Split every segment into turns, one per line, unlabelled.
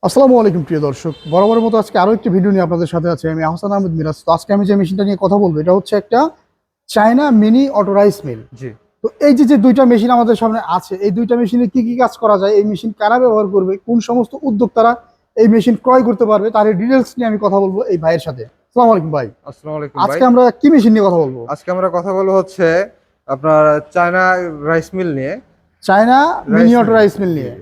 আসসালামু আলাইকুম প্রিয় দর্শক, বরাবরের মতো আজকে আরো একটি ভিডিও নিয়ে আপনাদের সাথে আছে আমি আহসান আহমেদ মিরাজ। তো আজকে আমি যে মেশিনটা নিয়ে কথা বলবো এটা হচ্ছে একটা China mini auto rice mill.
জি।
তো এই যে দুইটা মেশিন আমাদের সামনে আছে, এই দুইটা মেশিনে কি কি কাজ করা যায়, এই মেশিন কারা ব্যবহার করবে, কোন সমস্ত উদ্যোক্তারা এই মেশিন ক্রয় করতে পারবে, তার ডিটেলস নিয়ে আমি কথা বলবো এই ভাইয়ের সাথে। আসসালামু আলাইকুম ভাই।
আসসালামু আলাইকুম ভাই।
আজকে আমরা কি মেশিন নিয়ে কথা বলবো?
আজকে আমরা কথা বলবো হচ্ছে আপনার চায়না রাইস মিল নিয়ে।
China mini auto rice mill
জি,
নিয়ে।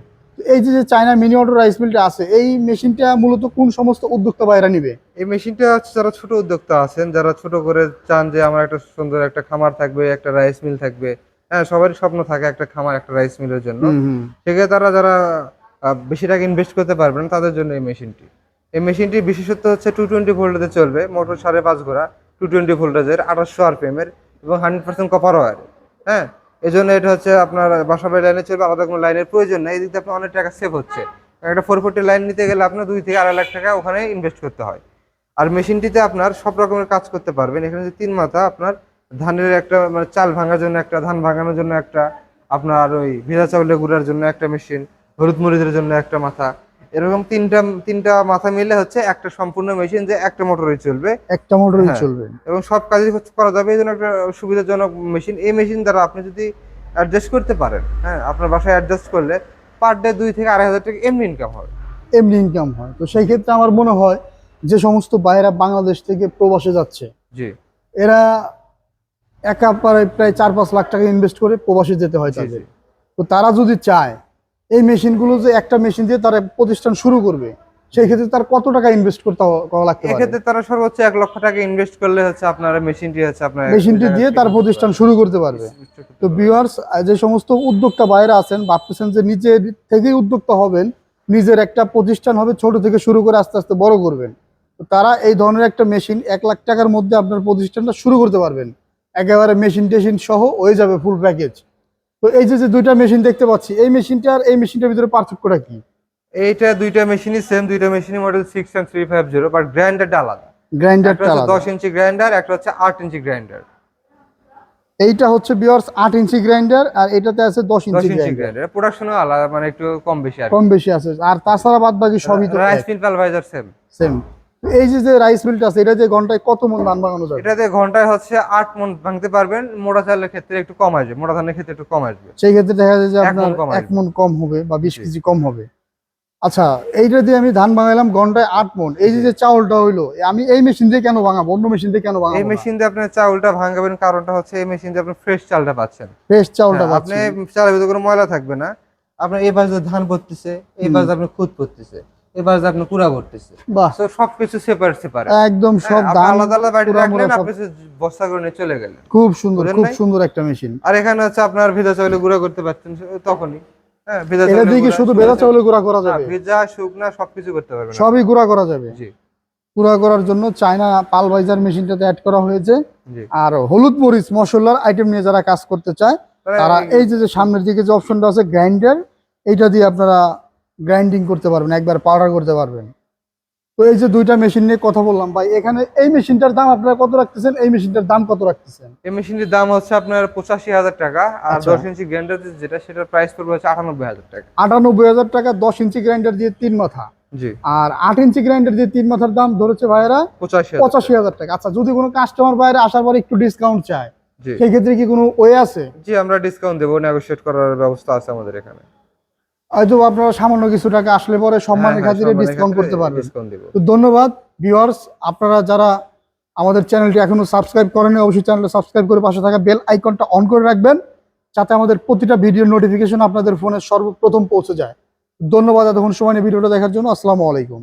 এই যে চায়না মিনি অটো রাইস মিলটা আছে, এই মেশিনটা মূলত কোন সমস্ত উদ্যোক্তা ভাইরা নিবে?
এই মেশিনটা হচ্ছে যারা ছোট উদ্যোক্তা আছেন, যারা ছোট করে চান যে আমার একটা সুন্দর একটা খামার থাকবে, একটা রাইস মিল থাকবে। হ্যাঁ, সবারই স্বপ্ন থাকে একটা খামার, একটা রাইস মিলের জন্য। সেক্ষেত্রে তারা যারা বেশি টাকা ইনভেস্ট করতে পারবেন তাদের জন্য এই মেশিনটির বিশেষত্ব হচ্ছে 220 ভোল্টেজে চলবে, মোটর 5.5 ঘোড়া, 220 ভোল্টেজের, 2800 আরপিএম এর এবং 100% কপার ওয়্যার। হ্যাঁ, এই জন্য এটা হচ্ছে আপনার বাসা বাড়ি লাইনে চলবে, আলাদা কোনো লাইনের প্রয়োজন নেই। এই দিক দিয়ে আপনার অনেক টাকা সেভ হচ্ছে। একটা 440 লাইন নিতে গেলে আপনার 2 থেকে 2.5 লাখ টাকা ওখানে ইনভেস্ট করতে হয়। আর মেশিনটিতে আপনার সব রকমের কাজ করতে পারবেন। এখানে যে 3 মাথা, আপনার ধানের একটা মানে চাল ভাঙার জন্য একটা, ধান ভাঙানোর জন্য একটা, আপনার ওই ভেজা চাউলের গুঁড়ার জন্য একটা মেশিন, হলুদ মরিচের জন্য একটা মাথা, এরকম তিনটা মাথা মিলে হচ্ছে একটা সম্পূর্ণ মেশিন, যে একটা মোটরে চলবে।
একটা মোটরই
হ্যাঁ,
চলবে
এবং সব কাজই করা যাবে। এই জন্য একটা সুবিধাজনক মেশিন। এই মেশিন দ্বারা আপনি যদি অ্যাডজাস্ট করতে পারেন, হ্যাঁ, আপনার বাসায় অ্যাডজাস্ট করলে পার ডে 2 থেকে 2.5 হাজার টাকা এমনি ইনকাম হবে।
এমনি ইনকাম হয়। তো সেই ক্ষেত্রে আমার মনে হয় যে সমস্ত বাইরা বাংলাদেশ থেকে প্রবাসে যাচ্ছে,
জি
এরা একা প্রায় 4-5 লাখ টাকা ইনভেস্ট করে প্রবাসে যেতে হয়
জি
তাদের।
জি।
তো তারা যদি চায় এই মেশিনগুলো, যে একটা মেশিন দিয়ে তারা প্রতিষ্ঠান শুরু করবে, সেই ক্ষেত্রে তার কত টাকা ইনভেস্ট করা লাগতে পারে?
এক্ষেত্রে তারা সর্বোচ্চ 1 লক্ষ টাকা ইনভেস্ট করলে হচ্ছে আপনার মেশিনটি হচ্ছে আপনার
মেশিনটি দিয়ে তার প্রতিষ্ঠান শুরু করতে পারবে। তো ভিউয়ার্স, যে সমস্ত উদ্যোক্তা বাইরে আছেন, ভাবতেছেন যে নিজে থেকেই উদ্যোক্তা হবেন, নিজের একটা প্রতিষ্ঠান হবে, ছোট থেকে শুরু করে আস্তে আস্তে বড় করবেন, তো তারা এই ধরনের একটা মেশিন 1 লাখ টাকার মধ্যে আপনার প্রতিষ্ঠানটা শুরু করতে পারবেন। একেবারে মেশিন টেশিন সহ হয়ে যাবে, ফুল প্যাকেজ। তো এই যে দুইটা মেশিন দেখতে পাচ্ছি, এই মেশিনটা আর এই মেশিনটার ভিতরে পার্থক্যটা কি?
এইটা দুইটা মেশিনই সেম, দুইটা মেশিনই মডেল 61350, বাট গ্রাইন্ডারটা আলাদা। একটা
গ্রাইন্ডারটা
হচ্ছে
আলাদা।
10 ইঞ্চি গ্রাইন্ডার, একটা হচ্ছে 8 ইঞ্চি গ্রাইন্ডার।
এইটা হচ্ছে ভিউয়ার্স 8 ইঞ্চি গ্রাইন্ডার, আর এটাতে আছে 10
10
ইঞ্চি
ইঞ্চি
গ্রাইন্ডার।
গ্রাইন্ডার প্রোডাকশনও আলাদা, মানে একটু কম বেশি আর
কম বেশি আছে, আর তাছাড়া বাদ বাকি সবই তো
rice mill pulveriser same.
Same. এই যে রাইস মিলটা আছে, এটা যে ঘন্টায় কত মন ধান ভাঙানো যাবে?
এটাতে ঘন্টায় হচ্ছে 8 মণ ভাঙতে পারবেন। মোটা চালের ক্ষেত্রে একটু কম আসবে, মোটা ধানের ক্ষেত্রে একটু কম আসবে।
সেই ক্ষেত্রে দেখা যায় যে
1
আপনার
মণ কম
1
আসবে।
মন কম হবে বা 20
জি
কেজি কম হবে। আচ্ছা, এইটা দিয়ে আমি ধান ভাঙাইলাম ঘন্টায় 8 মন। এই যে চাউলটা হইলো, আমি এই মেশিন দিয়ে কেন ভাঙাবো, অন্য মেশিন দিয়ে কেন
এই
ভাঙাবো না?
মেশিন দিয়ে আপনি চাউলটা ভাঙাবেন, কারণটা হচ্ছে এই মেশিন দিয়ে আপনি ফ্রেশ চালটা পাচ্ছেন।
ফ্রেশ চাউলটা
হ্যাঁ, আপনি
পাচ্ছি।
চালের ভিতরে কোনো ময়লা থাকবে না। আপনার এই পাশে ধান পড়তেছে, এই পাশে আপনি খুদ পড়তেছে, এই পাশে আপনি কুড়া পড়তেছে।
বাহ,
তো সবকিছু সেপারেট।
একদম
হ্যাঁ,
সব
আপনি
ধান
আলাদা আলাদা বাড়িতে
পুরা মুরা
রাখলেন,
সব।
আপনি বস্তা করে নিয়ে চলে গেলেন।
খুব সুন্দর,
বুঝলেন
খুব
নাই?
সুন্দর একটা মেশিন।
আর এখানে হচ্ছে আপনার ভেজা চাউলে গুঁড়া করতে পারছেন তখনই। হ্যাঁ, ভেজা
এটা
চাউলে
দিয়ে কি
গুঁড়া,
শুধু
শুকনা
ভেজা চাউলে
চাউলে,
গুঁড়া করা যাবে?
ভেজা শুকনা সবকিছু করতে পারবেন আপনি।
সবই গুঁড়া করা যাবে।
জি
গুঁড়া করার জন্য চায়না পালভাইজার মেশিনটাতে অ্যাড করা হয়েছে।
জি।
আর হলুদ মরিচ মশলার আইটেম নিয়ে যারা কাজ করতে চায়, তারা এই যে সামনের দিকে যে অপশনটা আছে গ্রাইন্ডার, এইটা দিয়ে আপনারা গ্রাইন্ডিং করতে পারবেন, একবার পাউডার করতে পারবেন। তো এই যে দুইটা মেশিন নিয়ে কথা বললাম ভাই, এখানে এই মেশিনটার দাম আপনারা কত রাখতেছেন, এই মেশিনটার দাম কত রাখতেছেন?
এই মেশিনটির দাম হচ্ছে আপনার 85,000 টাকা। আর
আচ্ছা।
10 ইঞ্চি গ্রাইন্ডার যেটা, সেটার প্রাইস পড়বে হচ্ছে 98,000 টাকা।
98,000 টাকা 10 ইঞ্চি গ্রাইন্ডার দিয়ে 3 মাথা।
জি।
আর 8 ইঞ্চি গ্রাইন্ডার দিয়ে 3 মাথার দাম ধরেছে ভাইয়েরা
85,000।
85,000 টাকা। আচ্ছা, যদি কোনো কাস্টমার বাইরে আসার পর একটু ডিসকাউন্ট চায়,
জি
সেই ক্ষেত্রে কি কোনো ওয়ে আছে?
জি, আমরা ডিসকাউন্ট দেবো, নেগোশিয়েট করার ব্যবস্থা আছে আমাদের এখানে।
হয়তো আপনারা সামান্য কিছু টাকা আসলে পরে সম্মানের খাতিরে ডিসকাউন্ট করতে পারবেন।
ডিসকাউন্ট দেব।
তো ধন্যবাদ ভিউয়ার্স, আপনারা যারা আমাদের চ্যানেলটি এখনো সাবস্ক্রাইব করেনি, অবশ্যই চ্যানেলটা সাবস্ক্রাইব করে পাশে থাকা বেল আইকনটা অন করে রাখবেন, যাতে আমাদের প্রতিটা ভিডিও নোটিফিকেশন আপনাদের ফোনে সর্বপ্রথম পৌঁছে যায়। ধন্যবাদ এতক্ষণ সময় নিয়ে ভিডিওটা দেখার জন্য। আসসালামু আলাইকুম।